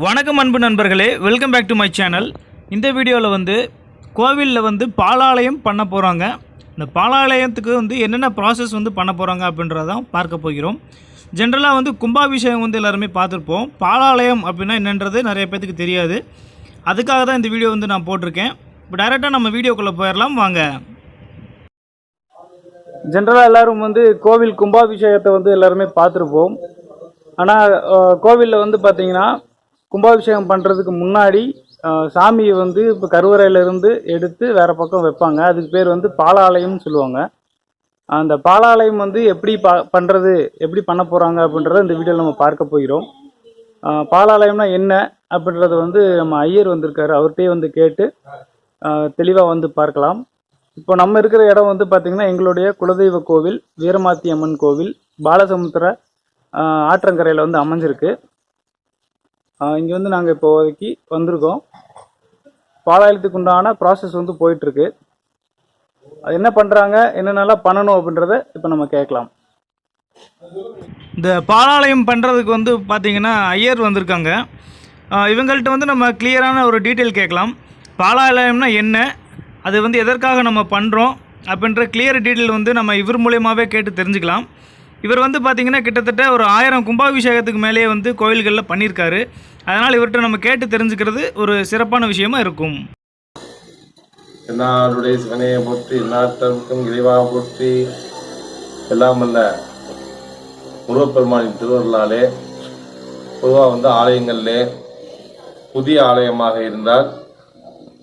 வணக்கம் அன்பு நண்பர்களே, welcome back to my channel. இந்த வீடியோவில் கோவிலில் பாலாலயம் பண்ண போகிறாங்க. இந்த பாலாலயத்துக்கு என்னென்ன ப்ராசஸ் பண்ண போகிறாங்க அப்படின்றதான் பார்க்க போகிறோம். ஜென்ரலாக கும்பாபிஷேகம் எல்லாருமே பார்த்துருப்போம். பாலாலயம் அப்படின்னா என்னன்றது நிறைய பேத்துக்கு தெரியாது. அதுக்காக தான் இந்த வீடியோ நான் போட்டிருக்கேன். இப்போ டைரெக்டாக நம்ம வீடியோக்குள்ளே போயிடலாம் வாங்க. ஜென்ரலாக எல்லோரும் கோவில் கும்பாபிஷேகத்தை எல்லாருமே பார்த்துருப்போம். ஆனால் கோவிலில் பார்த்தீங்கன்னா கும்பாபிஷேகம் பண்ணுறதுக்கு முன்னாடி சாமியை இப்போ கருவறையிலேருந்து எடுத்து வேறு பக்கம் வைப்பாங்க. அதுக்கு பேர் பாலாலயம்னு சொல்லுவாங்க. அந்த பாலாலயம் எப்படி பண்ணுறது, எப்படி பண்ண போகிறாங்க அப்படின்றத இந்த வீடியோவில் நம்ம பார்க்க போகிறோம். பாலாலயம்னா என்ன அப்படின்றத நம்ம ஐயர் வந்திருக்காரு, அவர்கிட்டயே கேட்டு தெளிவாக பார்க்கலாம். இப்போ நம்ம இருக்கிற இடம் பார்த்திங்கன்னா எங்களுடைய குலதெய்வ கோவில் வீரமாத்தி அம்மன் கோவில் பாலசமுத்திர ஆற்றங்கரையில் அமைஞ்சிருக்கு. இங்கே நாங்கள் இப்போதைக்கு வந்திருக்கோம். பாலாலயத்துக்கு உண்டான ப்ராசஸ் போயிட்டுருக்கு. அது என்ன பண்ணுறாங்க, என்னென்னலாம் பண்ணணும் அப்படின்றத இப்போ நம்ம கேட்கலாம். இந்த பாலாலயம் பண்ணுறதுக்கு பார்த்திங்கன்னா ஐயர் வந்திருக்காங்க. இவங்கள்ட்ட நம்ம கிளியரான ஒரு டீட்டெயில் கேட்கலாம். பாலாலயம்னா என்ன, அது எதற்காக நம்ம பண்ணுறோம் அப்படின்ற கிளியர் டீட்டெயில் நம்ம இவர் மூலியமாகவே கேட்டு தெரிஞ்சுக்கலாம். இவர் பார்த்திங்கன்னா கிட்டத்தட்ட ஒரு 1000 கும்பாபிஷேகத்துக்கு மேலேயே கோயில்களில் பண்ணியிருக்காரு. அதனால் இவர்கிட்ட நம்ம கேட்டு தெரிஞ்சுக்கிறது ஒரு சிறப்பான விஷயமா இருக்கும். எல்லாருடைய சிவனையை போற்றி, எல்லாத்தருக்கும் இறைவாக போற்றி, எல்லாம் அல்ல முருகப்பெருமானின் திருவருளாலே பொதுவாக ஆலயங்களிலே புதிய ஆலயமாக இருந்தால்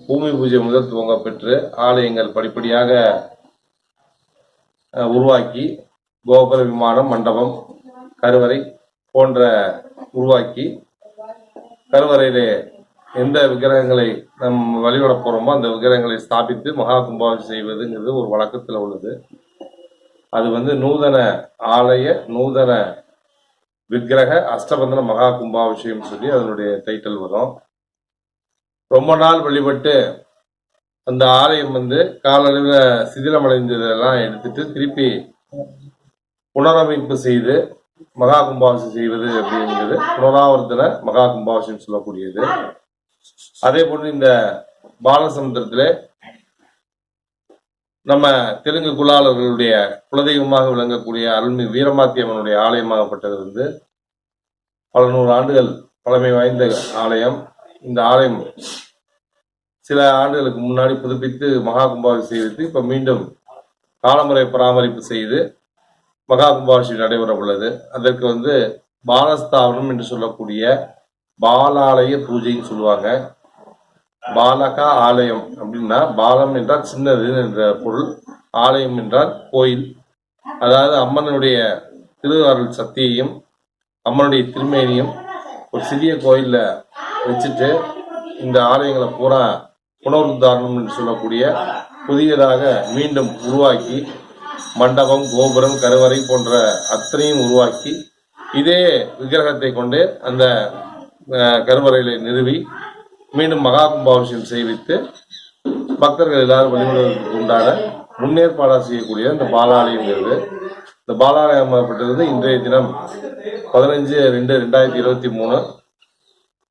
பூமி பூஜை முதல் துவங்க பெற்று ஆலயங்கள் படிப்படியாக உருவாக்கி கோபுர விமானம் மண்டபம் கருவறை போன்ற உருவாக்கி கருவறையிலே எந்த விக்கிரகங்களை நம் வழிபட போகிறோமோ அந்த விக்கிரகங்களை ஸ்தாபித்து மகா கும்பாபிஷேகம் செய்வதுங்கிறது ஒரு வழக்கத்தில் உள்ளது. அது நூதன ஆலய நூதன விக்கிரக அஷ்டபந்தன மகா கும்பாபிஷேகம் சொல்லி அதனுடைய டைட்டில் வரும். ரொம்ப நாள் வழிபட்டு அந்த ஆலயம் காலளவில் சிதிலமடைந்ததெல்லாம் எடுத்துட்டு திருப்பி புனரமைப்பு செய்து மகா கும்பாபிஷேகம் செய்வது அப்படிங்கிறது புனராவர்த்தன மகா கும்பாபிஷேகம் சொல்லக்கூடியது. அதே போன்று இந்த பாலசமுத்திரத்திலே நம்ம தெலுங்கு குலாளர்களுடைய குலதெய்வமாக விளங்கக்கூடிய அருள்மிகு வீரமாத்தியம்மனுடைய ஆலயமாகப்பட்டது பல நூறு ஆண்டுகள் பழமை வாய்ந்த ஆலயம். இந்த ஆலயம் சில ஆண்டுகளுக்கு முன்னாடி புதுப்பித்து மகா கும்பாபிஷேகம் செய்து இப்ப மீண்டும் காலமுறை பராமரிப்பு செய்து மகா கும்பாபிஷேகம் நடைபெற உள்ளது. அதற்கு பாலஸ்தாபனம் என்று சொல்லக்கூடிய பாலாலய பூஜைன்னு சொல்லுவாங்க. பாலகா ஆலயம் அப்படின்னா பாலம் என்றால் சின்னது என்ற பொருள், ஆலயம் என்றால் கோயில். அதாவது அம்மனுடைய திரு அருள் சக்தியையும் அம்மனுடைய திருமேனியும் ஒரு சிறிய கோயில்ல வச்சுட்டு இந்த ஆலயங்களை பூரா புனருத்தாரணம் என்று சொல்லக்கூடிய புதியதாக மீண்டும் உருவாக்கி மண்டபம் கோபுரம் கருவறை போன்ற அத்தனையும் உருவாக்கி இதே விக்கிரகத்தை கொண்டு அந்த கருவறையில நிறுவி மீண்டும் மகா கும்பாபிஷேகம் செய்வித்து பக்தர்கள் எல்லாரும் வழிபடுவதற்கு உண்டான முன்னேற்பாடாக செய்யக்கூடிய இந்த பாலாலயங்கிறது. இந்த பாலாலயமாகப்பட்டது இன்றைய தினம் 15/2/2023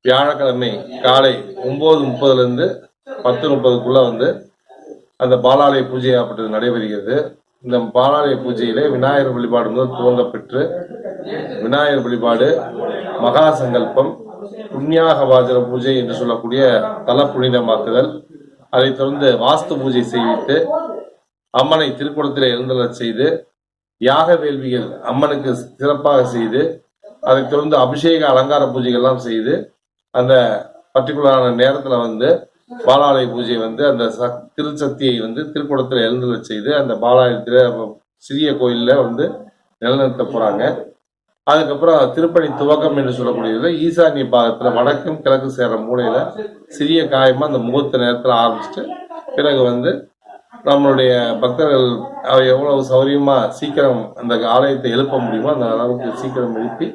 வியாழக்கிழமை காலை 9:30 10:30 அந்த பாலாலய பூஜை ஆகப்பட்டது நடைபெறுகிறது. இந்த பாலாலய பூஜையிலே விநாயகர் வழிபாடு முதல் துவங்க பெற்று விநாயகர் வழிபாடு, மகா சங்கல்பம், புண்ணியாக பூஜை என்று சொல்லக்கூடிய தல புனிதமாக்குதல், அதைத் தொடர்ந்து வாஸ்து பூஜை செய்வித்து அம்மனை திருக்குளத்திலே எழுந்தருளச் செய்து யாக வேள்விகள் அம்மனுக்கு சிறப்பாக செய்து அதைத் தொடர்ந்து அபிஷேக அலங்கார பூஜைகள்லாம் செய்து அந்த பர்டிகுலரான நேரத்துல பாலாலய பூஜை அந்த திருச்சக்தியை திருக்குளத்தில் எழுந்தருளச் செய்து அந்த பாலாலயத்தில் சிறிய கோயில்ல நிலநிறுத்த போறாங்க. அதுக்கப்புறம் திருப்பணி துவக்கம் என்று சொல்லக்கூடியதுல ஈசானிய பாகத்துல வடக்கும் கிழக்கு சேர்ற மூலையில சிறிய காயமா அந்த முகூர்த்த நேரத்துல ஆரம்பிச்சுட்டு பிறகு நம்மளுடைய பக்தர்கள் எவ்வளவு சௌரியமா சீக்கிரம் அந்த ஆலயத்தை எழுப்ப முடியுமோ அந்த அளவுக்கு சீக்கிரம் எழுப்பி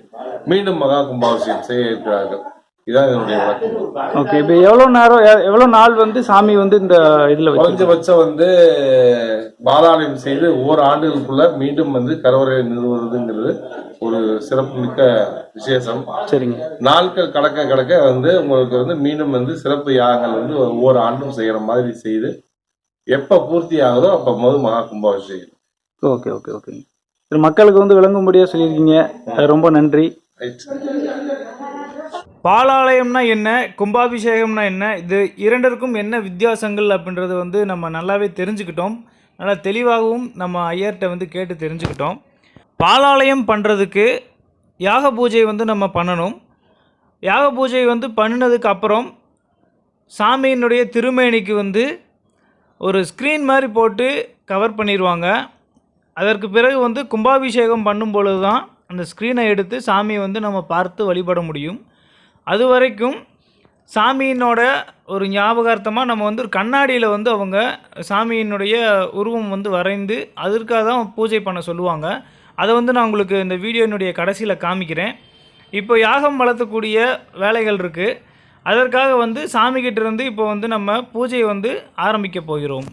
மீண்டும் மகா கும்பாபிஷேகம் செய்ய இருக்கிறார்கள். இதுதான் இதனுடைய விளக்கம். ஓகே, இப்போ எவ்வளோ நாள் வந்து சாமி வந்து இந்த இதில் குறைஞ்சபட்சம் வந்து பாதாளயம் செய்து ஓராண்டுகளுக்குள்ள மீண்டும் வந்து கருவறையை நிறுவுறதுங்கிறது ஒரு சிறப்புமிக்க விசேஷம். சரிங்க. நாட்கள் கடக்க வந்து உங்களுக்கு வந்து மீண்டும் வந்து சிறப்பு யாகங்கள் வந்து ஒவ்வொரு ஆண்டும் செய்யற மாதிரி செய்து எப்ப பூர்த்தி ஆகுதோ அப்ப மகா கும்பாபிஷேகம். ஓகே ஓகே ஓகேங்க. மக்களுக்கு வந்து விளங்கும்படியா சொல்லியிருக்கீங்க, ரொம்ப நன்றி. பாலாலயம்னா என்ன, கும்பாபிஷேகம்னா என்ன, இது இரண்டிற்கும் என்ன வித்தியாசங்கள் அப்படின்றது வந்து நம்ம நல்லாவே தெரிஞ்சுக்கிட்டோம். நல்லா தெளிவாகவும் நம்ம ஐயர்கிட்ட வந்து கேட்டு தெரிஞ்சுக்கிட்டோம். பாலாலயம் பண்ணுறதுக்கு யாக பூஜை வந்து நம்ம பண்ணணும். யாக பூஜை வந்து பண்ணினதுக்கு அப்புறம் சாமியினுடைய திருமேனிக்கு வந்து ஒரு ஸ்க்ரீன் மாதிரி போட்டு கவர் பண்ணிடுவாங்க. அதற்கு பிறகு வந்து கும்பாபிஷேகம் பண்ணும் பொழுது தான் அந்த ஸ்க்ரீனை எடுத்து சாமியை வந்து நம்ம பார்த்து வழிபட முடியும். அது வரைக்கும் சாமியினோட ஒரு ஞாபகார்த்தமாக நம்ம வந்து ஒரு கண்ணாடியில் வந்து அவங்க சாமியினுடைய உருவம் வந்து வரைந்து அதற்காக தான் பூஜை பண்ண சொல்லுவாங்க. அதை வந்து நான் உங்களுக்கு இந்த வீடியோனுடைய கடைசியில் காமிக்கிறேன். இப்போ யாகம் வளர்த்தக்கூடிய வேலைகள் இருக்குது. அதற்காக வந்து சாமிக்கிட்ட இருந்து இப்போ வந்து நம்ம பூஜையை வந்து ஆரம்பிக்க போகிறோம்.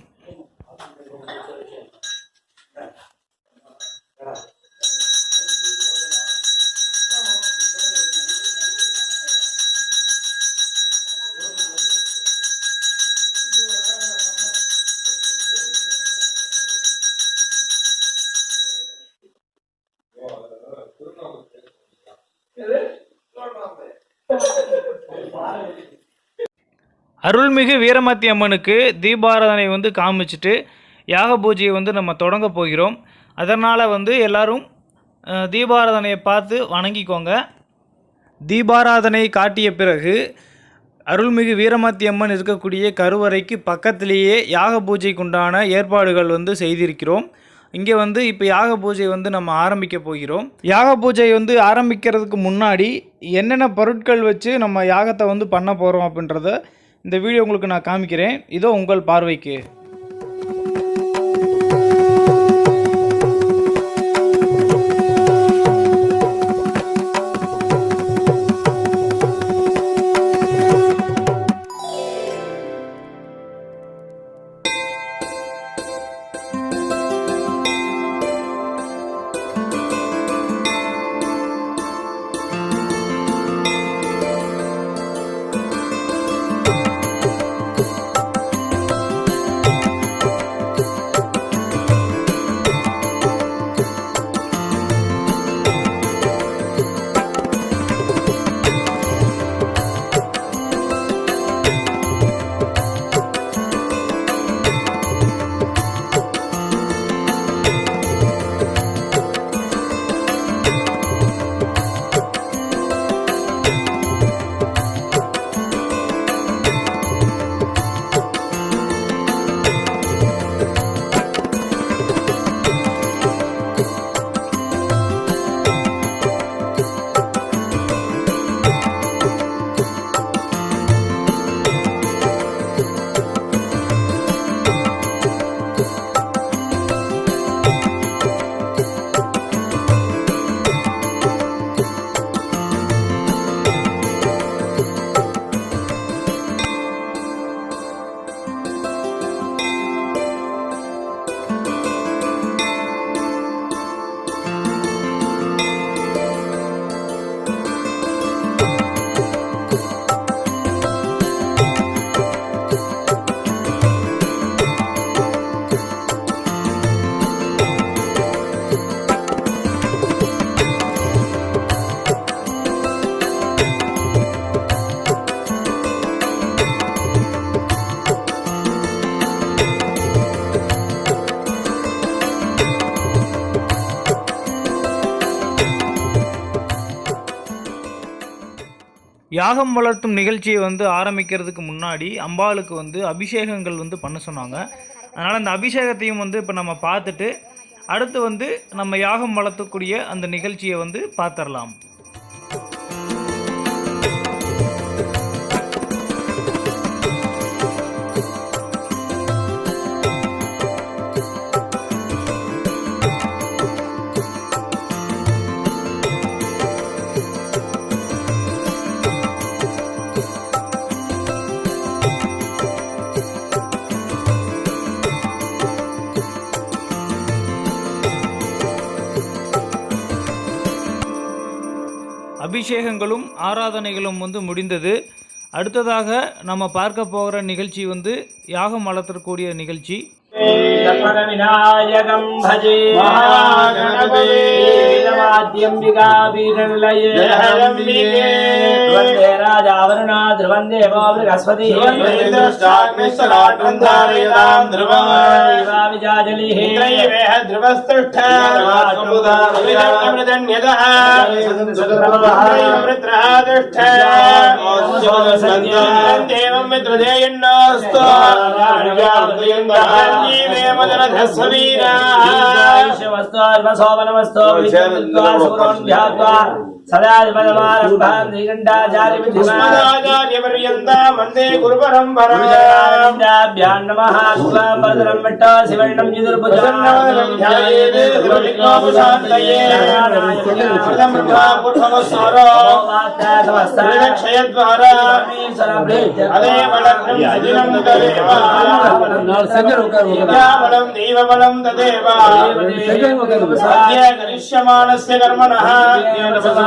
அருள்மிகு வீரமாத்தி அம்மனுக்கு தீபாராதனை வந்து காமிச்சிட்டு யாக பூஜையை வந்து நம்ம தொடங்க போகிறோம். அதனால் வந்து எல்லோரும் தீபாராதனையை பார்த்து வணங்கிக்கோங்க. தீபாராதனை காட்டிய பிறகு அருள்மிகு வீரமாத்தி அம்மன் இருக்கக்கூடிய கருவறைக்கு பக்கத்திலேயே யாக பூஜைக்குண்டான ஏற்பாடுகள் வந்து செய்திருக்கிறோம். இங்கே வந்து இப்போ யாக பூஜை வந்து நம்ம ஆரம்பிக்க போகிறோம். யாக பூஜை வந்து ஆரம்பிக்கிறதுக்கு முன்னாடி என்னென்ன பொருட்கள் வச்சு நம்ம யாகத்தை வந்து பண்ண போகிறோம் அப்படின்றத இந்த வீடியோ உங்களுக்கு நான் காமிக்கிறேன். இதோ உங்கள் பார்வைக்கு. யாகம் வளர்த்தும் நிகழ்ச்சியை வந்து ஆரம்பிக்கிறதுக்கு முன்னாடி அம்பாளுக்கு வந்து அபிஷேகங்கள் வந்து பண்ண சொன்னாங்க. அதனால் அந்த அபிஷேகத்தையும் வந்து இப்போ நம்ம பார்த்துட்டு அடுத்து வந்து நம்ம யாகம் வளர்த்தக்கூடிய அந்த நிகழ்ச்சியை வந்து பார்த்துடலாம். அபிஷேகங்களும் ஆராதனைகளும் முடிந்தது. அடுத்ததாக நம்ம பார்க்க போகிற நிகழ்ச்சி யாகம் வளர்த்தக்கூடிய நிகழ்ச்சி. விநாயகம் பஜே மகாகணபதிம்பிகா பீடநிலையே வந்தே ராஜா வருணா த்ருவந்தே பஸ்வதி वंदे गुरु परंपराभ्यां नमः भद्रं विट्टा शिवर्णं चतुर्भुजं देवबलं तदेव करिष्यमाणस्य कर्मणः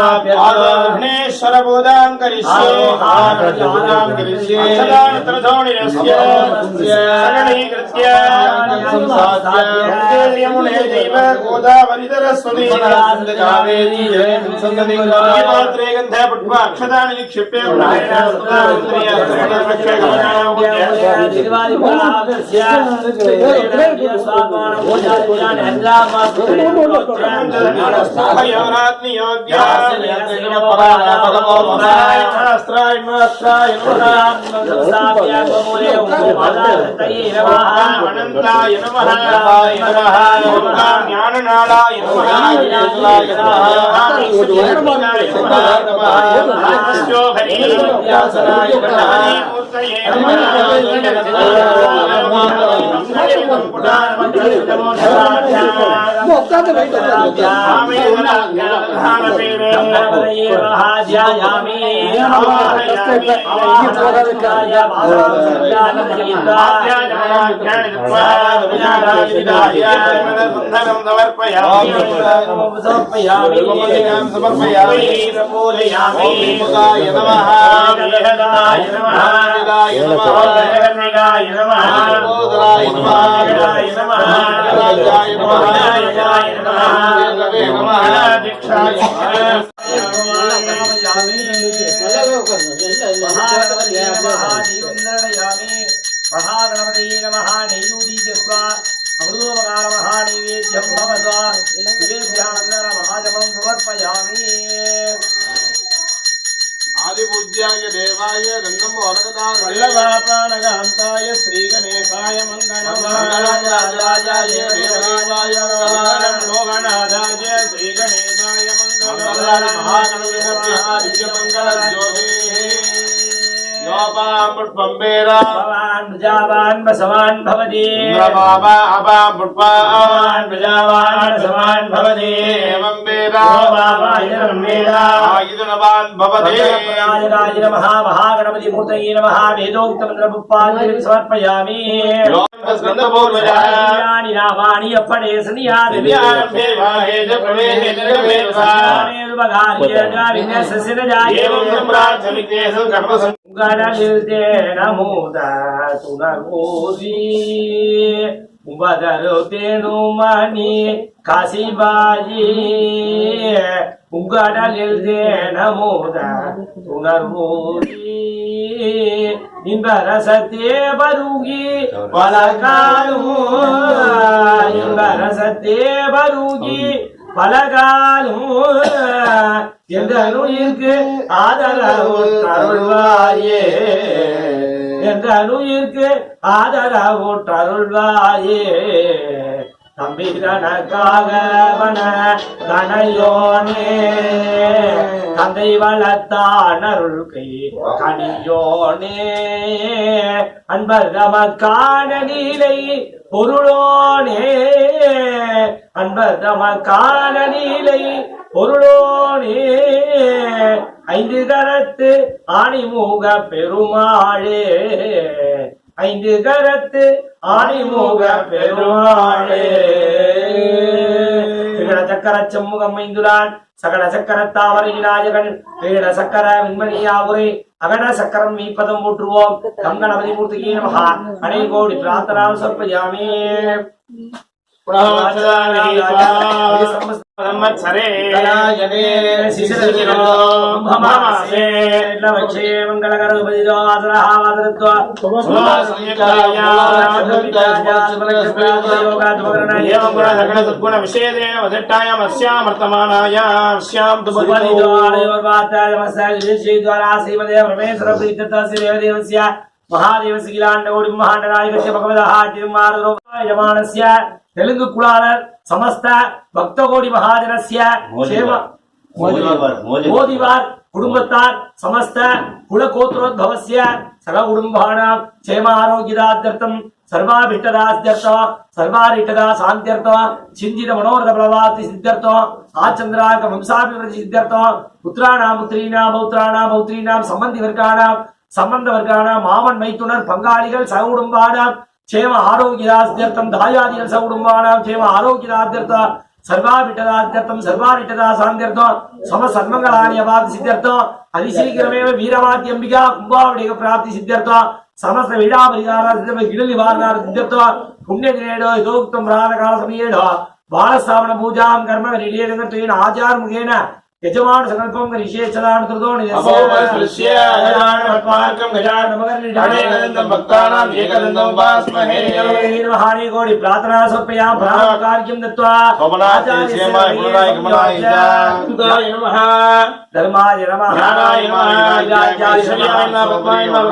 विघ्नेश्वर बोधां करिष्ये यमुने देव गोदावरी सरस्वती कावेरी पात्रे गन्धे पुष्पा अक्षतानि निक्षिप्य अनंताय नमः ज्ञाननालाय महागणपतये नमः नैवेद्यस्वा अमृतोपकार महानैवेद्यं भवत्वा निवेद्यानन्दन महाजपं समर्पयामि आदिपूज्याय देवाय गन्धं वरददाय श्रीगणेशाय मङ्गलं राजाय देवाय लोकनाथाय श्रीगणेशाय मङ्गलं महागणपतये भगवान् प्रजावान् बसवान् भवति प्रजावान् बसवान् भवति नमः महागणपति मूर्तये नमः वेदोक्तमन्त्रपुष्पाञ्जलिं समर्पयामि नामानि अपणे मणि काशीबाजी उगडलिल नमोदा तुनर्मोदी इंबरसते बरुगी पलकालु इंबरसते बरुगी பலகாலும் எந்தனுயிர்க்கு ஆதரவு தருள்வாயே எந்தனுயிர்க்கு ஆதரவு தருள்வாயே தம்பிதனக்காக வன கணையோனே தந்தை வளர்த்தான் அருள் கை கனியோனே அன்பர் நமக்கான நீலை பொருளோனே அன்பர் நமக்கான நீலை பொருளோனே ஐந்து கரத்து ஆணிமுக பெருமாளே ஐந்து கரத்து ஆணிமுக பெருமாளே விகட சக்கர செம்முகம் மைந்துலான் சகட சக்கர தாவர விநாயகன் விகட சக்கர விண்மணியாவுரை அகட சக்கரம் மீப்பதம் ஊற்றுவோம் கம் கணபதி மூர்த்திகே நமஹ அனை கோடி பிரார்த்தனாம் சர்ப்பயாமி संवत्सरे कलायने शिशिरशिरो भमासे लवक्षे मंगलकरोपदिजो आसरः वादरत्वा महादेवस्य किलाण्डकोटि महाण्डनायकस्य भगवतः यजमानस्य तेलुगु कुलालर समस्त भक्तकोटि महाजनस्य क्षेम मोदिवार कुटुंबतार समस्त कुलगोत्रोद्भवस्य सर्वकुटुम्बानां क्षेम आरोग्यदात्यर्थं सर्वाभिष्टदास्त्यर्थं सर्वारिष्टदाशान्त्यर्थं चिन्तित मनोरथ फलवाप्ति सिद्ध्यर्थं आचन्द्राक वंशाभिवृद्धि सिद्ध्यर्थं पुत्राणां पुत्रीणां पौत्राणां पौत्रीणां सम्बन्धिवर्गाणां सम्बन्धवर्गाणां मामन् मैथुनर पंगालिगल सहकुटुम्बानां क्षेम आरोग्यदास्त्यर्थं दायादिगल सहकुटुम्बानां क्षेम आरोग्यदात्यर्थं सर्वाभिष्टदात्यर्थं सर्वारिष्टदाशान्त्यर्थं समसन्मङ्गलानि अवाप्ति सिद्ध्यर्थं अतिशीघ्रमेव वीरवाद्यम्बिका कुम्भावडेक प्राप्ति सिद्ध्यर्थं समस्त वीडापरिहारार्थं गिडनिवारणार्थं सिद्ध्यर्थं पुण्यदिनेडो यथोक्तं प्रातःकाल समयेडो बालस्थापन पूजां कर्म निडेन आचारमुखेन यजमान संकल्पं करिष्ये चलानुतो नियस्य अयानत्मार्कं गजानमगर्निडानेकदन्तं भक्तानां एकदन्तं उपास्महे निर्वहानि कोटि प्रार्थना समर्पयामि प्रार्थनाकार्यं दत्त्वा सोमनाथेशेमाय गुरुनाय कमलाय गाय नमः धर्माय नमः ज्ञानाय नमः विराजाय नमः भगवाय नमः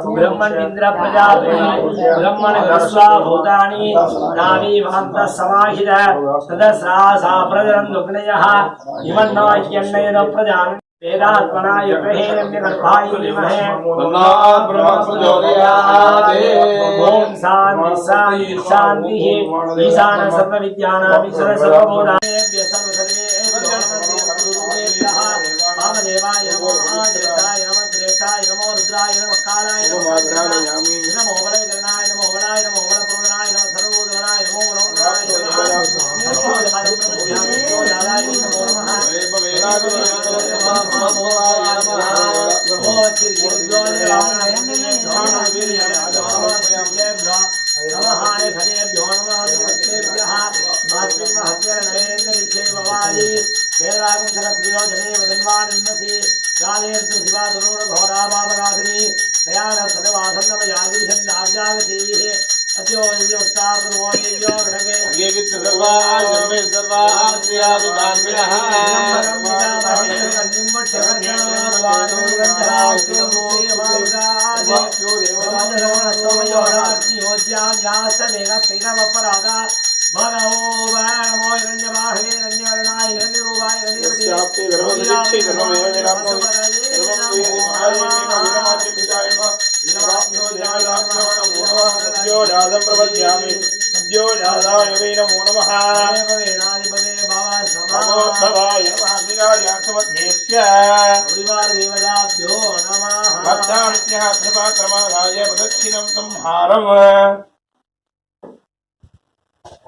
ब्रह्मण्द्र प्रजापति ब्रह्मण भूतानि नामी महंत समाहित तदस्रासा प्रजरन् दुग्नयः इमन्नाय्यन्नयन प्रजान् वेदात्मनाय प्रहेरण्यगर्भाय विमहे ओम शांति शांति शांति ईशान सर्वविद्यानां ईश्वर सर्वभूतानां वामदेवाय नमो आदित्याय नमो श्रेष्ठाय नमो रुद्राय नमो कालाय नमो बलगणाय नमो बलाय नमो बलप्रदाय नमो सर्वभूतगणाय नमो मनोहराय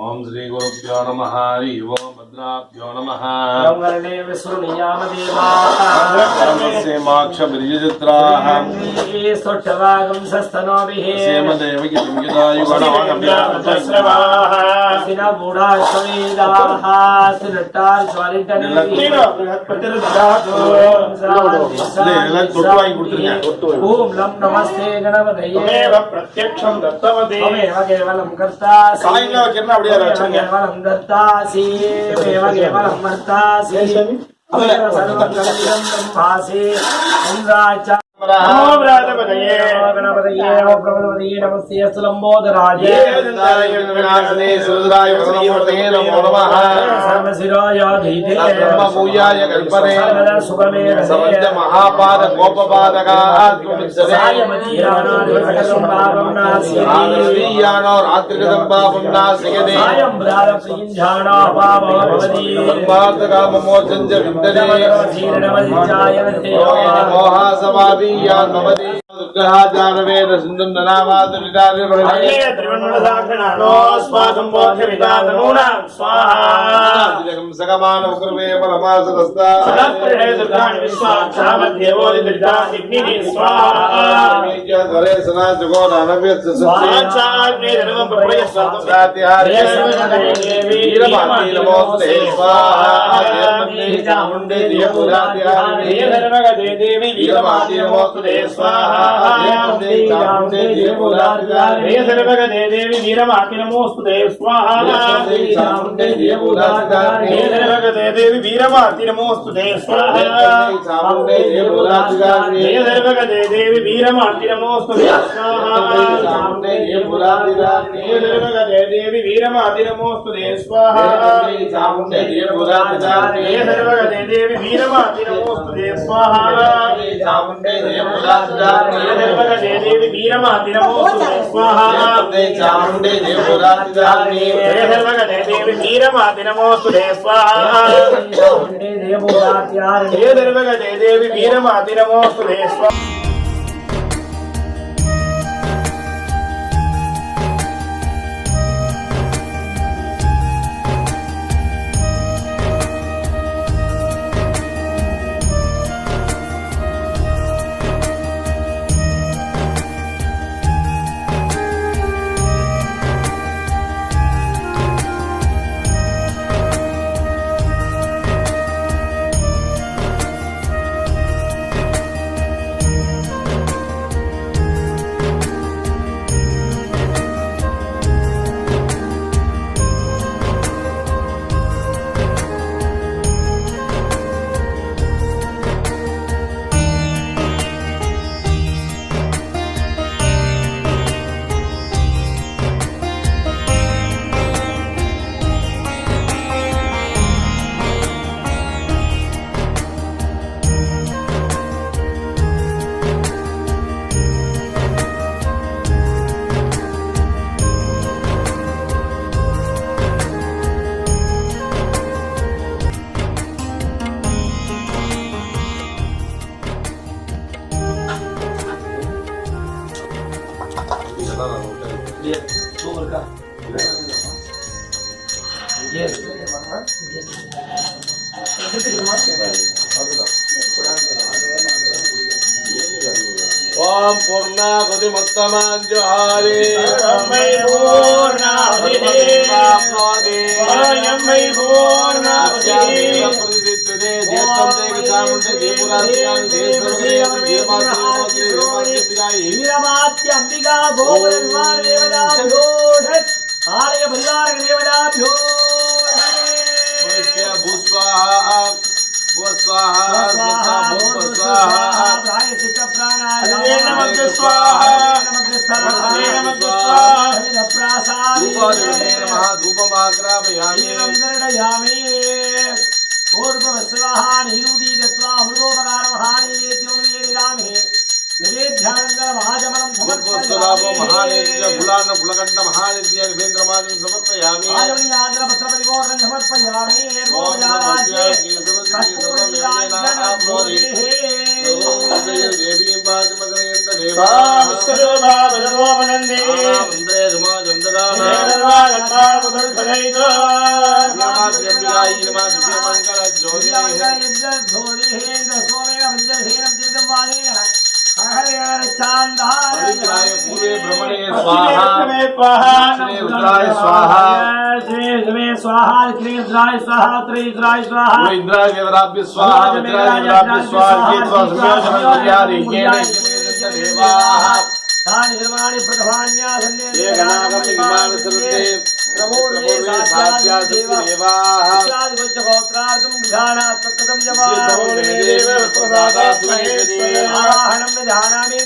ओम श्री गुरुभ्यो नमः हरि ओम भद्राभ्यो नमः मंगलने विष्णुनियाम देवा धर्मस्य मोक्ष विजयत्राः ये सोठवागम सस्तनोभिः सेमदेव किंकिदायु गणवागम्याश्रवाः सिना बूढ़ा शरीराः सिनटार स्वालिटने ओम लम नमस्ते गणपतये प्रत्यक्षं दत्तवते तमेव केवलं कर्ता केवलं दत्तासि एव केवलं वर्तासि सर्वं कलितं ब्रह्मासि नमो व्रातपतये गणपतये नमो प्रभुपतये नमस्ते लंबोदराजे विनाशने सुरुद्राय श्रीमते नमो नमः सर्वशिराय धीते ब्रह्मभूयाय कल्पने सुभमे समन्त महापाद गोपपादका आत्मविद्यते आदर्शीयानो रात्रिगतं पापं नाशयते सायं व्रातप्रियञ्जाना पावो भवति ब्रह्मार्थकाममोचञ्च विद्यते जीर्णमधिजायन्ते मोहासमापि यान् भवति दुर्गहाचारवेद सिन्धुं ननामातु विदारे भवति त्रिवण्णसाक्षिणानो स्वागं मोक्षविदातनूनां स्वाहा जगं सगमानं कुर्वे परमासदस्ता सदाप्रिये दुर्गाणि विश्वाक्षामध्येवोदिताग्निः स्वाहा धरे सना जुगो नानव्यस्य स्वाचाग्ने धर्मं प्रप्रयस्वातं सात्यार्य वीरभाति नमोस्ते स्वाहा चामुण्डे दियपुरात्यार्य धर्मगते देवी वीरभाति नमोस्ते स्वाहा चामुण्डे दियपुरात्यार्य धर्मगते देवी वीरभाति नमोस्तुते स्वाहा चामुण्डे दियपुरात्यार्य धर्मगते देवी वीरभाति नमोस्तुते स्वाहा चामुण्डे दियपुरात्यार्य धर्मगते देवी वीरभाति नमोस्तुते स्वाहा चामुण्डे दियपुरात्यार्य धर्मगते देवी वीरभाति नमोस्तुते स्वाहा चामुण्डे दियपुरात्यार्य धर्मगते देवी वीरभाति नमोस्तुते स्वाहा चामुण्डे दियपुरात्यार्य धर्मगते देवी वीरभाति नमोस्तुते स्वाहा चामुण्डे दियपुरात्यार्य धर्मगते देवी वीरभाति नमोस्तुते स्वाहा धर्मगते देवी वीरभाति नमोस्तुते स्वाहा ओम पूर्णाहुति मुत्तमाञ्जुहारे मयि पूर्णाहुतिः स्वयं मयि पूर्णाहुतिः प्रतिष्ठिते देवं देव चामुण्डे देवपुरात्यार्य वीरमात्य अंबिका गोपरविवार देवताभ्यो आलय परिवार देवताभ्यो भूस्वाहा भूस्वाहा भूस्वाहा प्रायश्चित्त प्राणाय नमः स्वाहा नमः स्वाहा प्रसादे नमः धूपमाग्रापयामि निर्णयामि पूर्वस्वाहा निरुदी दत्वा अमृतोपकारमहानि नेत्यों निरामे निवेद्यानंद महाजमनं समर्पयामि महानेत्र फुलान फुलकंठ महानित्य देवेंद्रमादिं समर्पयामि आजमनि आद्र पत्र परिपूर्ण समर्पयामि निर्मोजाराज्ये देवीं पातिमगणयन्त देवा विष्णुरूपा भजगोपनन्दे वन्दे धुमाजन्ददाना देवगणा पुत्रपदैतो नमाद्यम्बिकायै नमः दिव्यमङ्गल ज्योतिः सोमेन पञ्चहेनं तीर्थं वाणेन पवित्राय पूर्वे ब्रह्मणे स्वाहा श्री रुद्राय स्वाहा श्री स्वाहा श्री रुद्राय स्वाहा श्री रुद्राय स्वाहा इंद्राय देवराभ्य स्वाहा मित्राय देवराभ्य स्वाहा ये स्वाहा देवाः तानि निर्माणि प्रथमान्या सन्ने एकनागपि विमानसरते प्रभोर्वे साध्यात् देवाः इत्यादिवच्च गोत्रार्थं विधानात्मकं जवादेव प्रसादात् महेश्वर आवाहनं न जानामि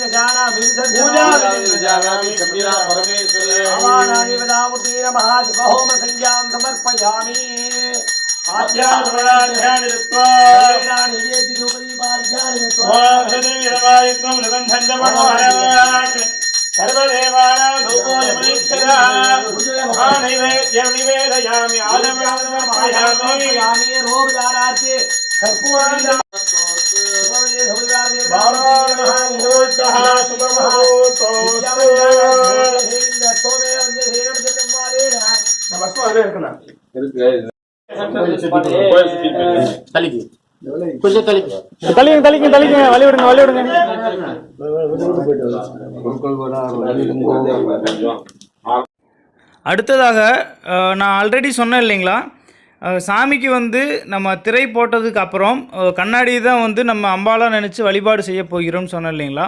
विसर्जनं न जानामि शम्भिरा परमेश्वर आवाहनानि वदामूर्ति नमः होम संज्ञां समर्पयामि आध्यात्मनाध्यानि दत्त्वा वेदानि वेदि रूपरि पाध्यानि दत्त्वा वासदेवायत्वं निबन्धं मनोहरात् सर्वदेवानां धूपो यमनिच्छरः महानैवेद्यं निवेदयामि आदमयामि रोगदारात्ये कर्पूराणि தள்ளிங்க வழி விடுங்க அடுத்ததாக நான் ஆல்ரெடி சொன்னேன் இல்லைங்களா, சாமிக்கு வந்து நம்ம திரை போட்டதுக்கு அப்புறம் கண்ணாடி தான் வந்து நம்ம அம்பாலாக நினச்சி வழிபாடு செய்ய போகிறோம்னு சொன்னேன் இல்லைங்களா.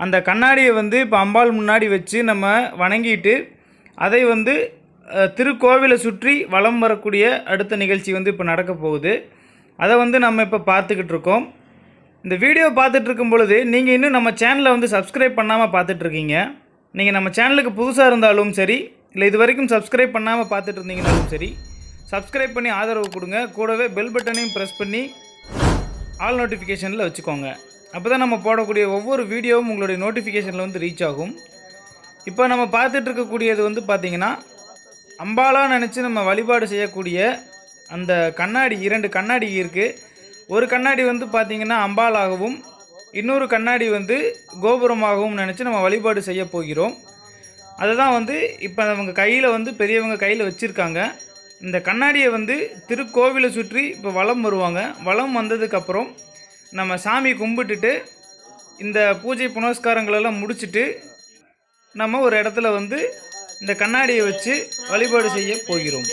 அந்த கண்ணாடியை வந்து இப்போ அம்பாள் முன்னாடி வச்சு நம்ம வணங்கிட்டு அதை வந்து திருக்கோவிலை சுற்றி வலம் வரக்கூடிய அடுத்த நிகழ்ச்சி வந்து இப்போ நடக்க போகுது. அதை வந்து நம்ம இப்போ பார்த்துக்கிட்டு இருக்கோம். இந்த வீடியோ பார்த்துட்டு இருக்கும் பொழுது நீங்கள் இன்னும் நம்ம சேனலை வந்து சப்ஸ்கிரைப் பண்ணாமல் பார்த்துட்ருக்கீங்க. நீங்கள் நம்ம சேனலுக்கு புதுசாக இருந்தாலும் சரி, இல்லை இது வரைக்கும் சப்ஸ்கிரைப் பண்ணாமல் பார்த்துட்டு இருந்தீங்கனாலும் சரி, சப்ஸ்கிரைப் பண்ணி ஆதரவு கொடுங்க. கூடவே பெல் பட்டனையும் ப்ரெஸ் பண்ணி ஆல் நோட்டிஃபிகேஷனில் வச்சுக்கோங்க. அப்போ தான் நம்ம போடக்கூடிய ஒவ்வொரு வீடியோவும் உங்களுடைய நோட்டிஃபிகேஷனில் வந்து ரீச் ஆகும். இப்போ நம்ம பார்த்துட்டு இருக்கக்கூடியது வந்து பார்த்திங்கன்னா, அம்பாலாக நினச்சி நம்ம வழிபாடு செய்யக்கூடிய அந்த கண்ணாடி, 2 கண்ணாடி இருக்குது. ஒரு கண்ணாடி வந்து பார்த்திங்கன்னா அம்பாலாகவும், இன்னொரு கண்ணாடி வந்து கோபுரமாகவும் நினச்சி நம்ம வழிபாடு செய்ய போகிறோம். அதுதான் வந்து இப்போ அவங்க கையில் வந்து பெரியவங்க கையில் வச்சுருக்காங்க. இந்த கண்ணாடியை வந்து திருக்கோவிலை சுற்றி இப்போ வலம் வருவாங்க. வலம் வந்ததுக்கப்புறம் நம்ம சாமி கும்பிட்டுட்டு இந்த பூஜை புனஸ்காரங்களெல்லாம் முடிச்சுட்டு நம்ம ஒரு இடத்துல வந்து இந்த கண்ணாடியை வச்சு வழிபாடு செய்ய போகிறோம்.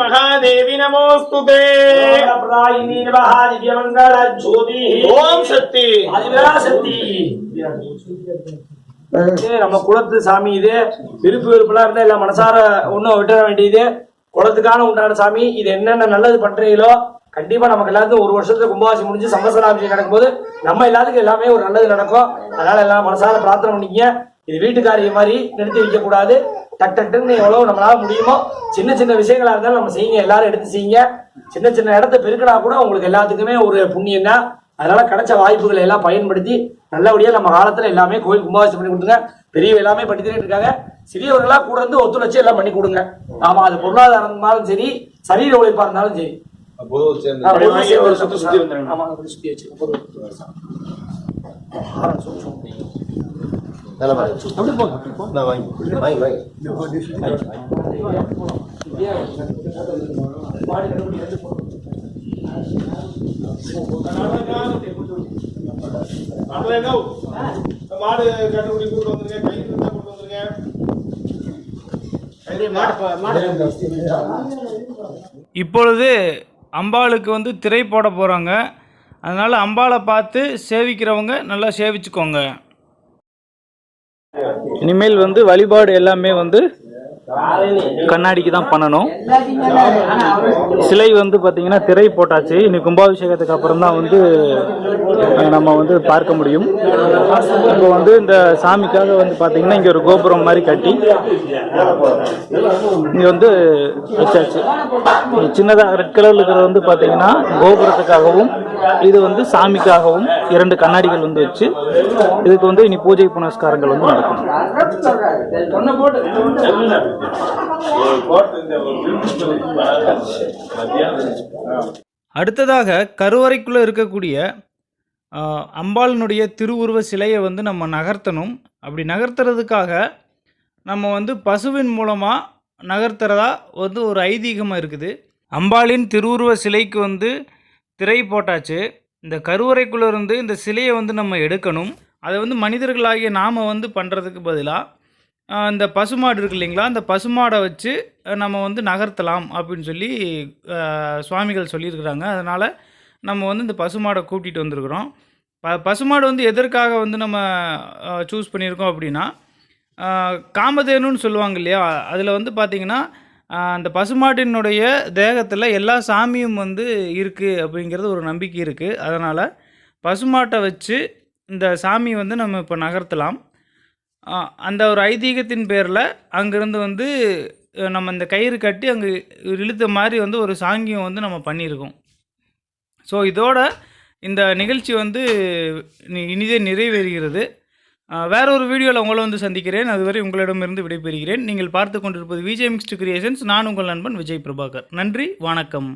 महादेवी नमोस्तुते प्रदायिनी नमः दिव्यमंगल ज्योति ओम शक्ति आदिपराशक्ति நம்ம குலத்து சாமி இது. விருப்பு வெறுப்புலாம் இருந்தா எல்லாம் மனசார ஒன்றும் விட்டுற வேண்டியது. குலத்துக்கான உண்டான சாமி. இது என்னென்ன நல்லது பண்றீங்களோ கண்டிப்பா நமக்கு எல்லாத்துக்கும் ஒரு வருஷத்துல கும்பாசி முடிஞ்சு சம்பத்சராபிஷேகம் நடக்கும்போது நம்ம எல்லாத்துக்கும் எல்லாமே ஒரு நல்லது நடக்கும். அதனால எல்லாம் மனசார பிரார்த்தனை பண்ணிக்க. இது வீட்டுக்காரிய மாதிரி நிறுத்தி வைக்க கூடாது. டக் டக்குன்னு எவ்வளவு நம்மளால முடியுமோ சின்ன சின்ன விஷயங்களா இருந்தாலும் நம்ம செய்யுங்க. எல்லாரும் எடுத்து செய்யுங்க. சின்ன சின்ன இடத்த பெருக்கினா கூட உங்களுக்கு எல்லாத்துக்குமே ஒரு புண்ணியம் தான். அதனால கிடைச்ச வாய்ப்புகளை எல்லாம் பயன்படுத்தி நல்லபடியா நம்ம காலத்துல எல்லாமே கோயில் கும்பாபிஷேகம் பண்ணி கொடுத்துங்க. பெரிய எல்லாமே பண்ணி தரேன் இருக்காங்க. சிறியவர்களா கூட இருந்து ஒத்துழைச்சு எல்லாம் பண்ணி கொடுங்க. ஆமா, அது பொருளாதாரம் இருந்தாலும் சரி, சரீர உழைப்பா இருந்தாலும் சரி. சுத்தி வச்சு மாடு கட்டுக்குடி கூட்டு வந்துருங்க, கை கூட்டு வந்துருங்க. இப்பொழுது அம்பாளுக்கு வந்து திரை போட போகிறாங்க. அதனால் அம்பாளை பார்த்து சேவிக்கிறவங்க நல்லா சேவிச்சுக்கோங்க. இனிமேல் வந்து வழிபாடு எல்லாமே வந்து கண்ணாடிக்கு தான் பண்ணணும். சிலை வந்து பார்த்தீங்கன்னா திரை போட்டாச்சு. இனி கும்பாபிஷேகத்துக்கு அப்புறம் தான் வந்து நம்ம வந்து பார்க்க முடியும். இப்போ வந்து இந்த சாமிக்காக வந்து பார்த்தீங்கன்னா இங்கே ஒரு கோபுரம் மாதிரி கட்டி இங்கே வந்து வச்சாச்சு. சின்னதாக ரெட் கலரில் இருக்கிறது வந்து பார்த்தீங்கன்னா கோபுரத்துக்காகவும் இது வந்து சாமிக்காகவும் 2 கண்ணாடிகள் வந்து வச்சு இதுக்கு வந்து இனி பூஜை புனஸ்காரங்கள் வந்து நடக்கும். அடுத்ததாக கருவறைக்குள்ளே இருக்கக்கூடிய அம்பாளினுடைய திருவுருவ சிலையை வந்து நம்ம நகர்த்தணும். அப்படி நகர்த்துறதுக்காக நம்ம வந்து பசுவின் மூலமாக நகர்த்துறதா வந்து ஒரு ஐதீகமாக இருக்குது. அம்பாளின் திருவுருவ சிலைக்கு வந்து திரை போட்டாச்சு. இந்த கருவறைக்குள்ளே இருந்து இந்த சிலையை வந்து நம்ம எடுக்கணும். அதை வந்து மனிதர்களாகிய நாம் வந்து பண்ணுறதுக்கு பதிலாக இந்த பசுமாடு இருக்கு இல்லைங்களா, அந்த பசுமாடை வச்சு நம்ம வந்து நகர்த்தலாம் அப்படின்னு சொல்லி சுவாமிகள் சொல்லியிருக்கிறாங்க. அதனால் நம்ம வந்து இந்த பசுமாடை கூட்டிகிட்டு வந்திருக்கிறோம். பசுமாடு வந்து எதற்காக வந்து நம்ம சூஸ் பண்ணியிருக்கோம் அப்படின்னா, காமதேனுன்னு சொல்லுவாங்க இல்லையா, அதில் வந்து பார்த்திங்கன்னா அந்த பசுமாட்டினுடைய தேகத்தில் எல்லா சாமியும் வந்து இருக்குது அப்படிங்கிறது ஒரு நம்பிக்கை இருக்குது. அதனால் பசுமாட்டை வச்சு இந்த சாமி வந்து நம்ம இப்போ நகர்த்தலாம். அந்த ஒரு ஐதீகத்தின் பேரில் அங்கேருந்து வந்து நம்ம இந்த கயிறு கட்டி அங்கே இழுத்த மாதிரி வந்து ஒரு சாங்கியம் வந்து நம்ம பண்ணியிருக்கோம். ஸோ இதோட இந்த நிகழ்ச்சி வந்து இனிதே நிறைவேறுகிறது. வேற ஒரு வீடியோவில் உங்களை வந்து சந்திக்கிறேன். அதுவரை உங்களிடமிருந்து விடைபெறுகிறேன். நீங்கள் பார்த்து கொண்டிருப்பது விஜய் மிக்ஸ்டு கிரியேஷன்ஸ். நான் உங்கள் நண்பன் விஜய் பிரபாகர். நன்றி, வணக்கம்.